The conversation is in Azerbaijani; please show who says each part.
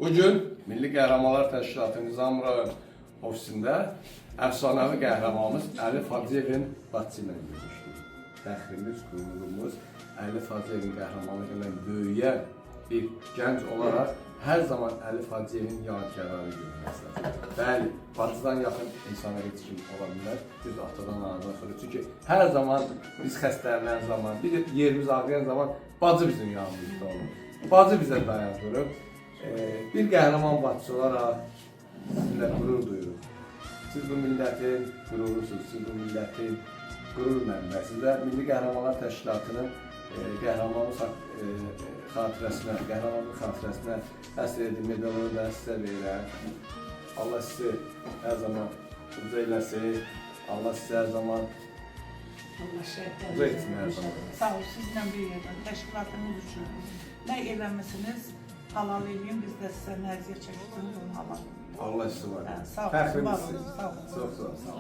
Speaker 1: Bugün Milli Qəhrəmanlar Təşkilatı Nizam rayon ofisində əfsanəvi qəhrəmanımız Əli Facıyevin bacısı ilə görüşdük. Fəxrimiz, qürurumuz Əli Facıyevin qəhrəmanlığı ilə böyüyən bir gənc olaraq hər zaman Əli Facıyevin yadigarları görülməsidir. Bəli, bacıdan yaxın insana heç kim ola bilməz, düz atadan anadan sonra. Çünki hər zaman biz xəstələnən zaman, bir yerimiz ağrıyan zaman bacı bizim yanımızda olur. Bacı bizə dayandırır. Bir qəhrəman bacısı olaraq sizinlə qürur duyuruq. Siz bu millətin qururusunuz, siz bu millətin qürur mənbəsində Milli Qəhrəmanlar Təşkilatının qəhrəmanlıq xatirəsinə həsr edin medalını da sizə verirəm. Allah sizi hər zaman uca eləsin, Allah sizi hər zaman uca etsin hər zaman.
Speaker 2: Sağ ol, sizlə bir yerdən, təşkilatınız üçün nə eləmişsiniz, halal edin, biz də sizə nə əziyyət çəkirsiniz, onu halal edin.
Speaker 1: Allah sizi var.
Speaker 2: Sağ ol,
Speaker 1: Fəxrimiz
Speaker 2: var
Speaker 1: siz.
Speaker 2: olun, sağ ol.
Speaker 1: Çox sağ olun.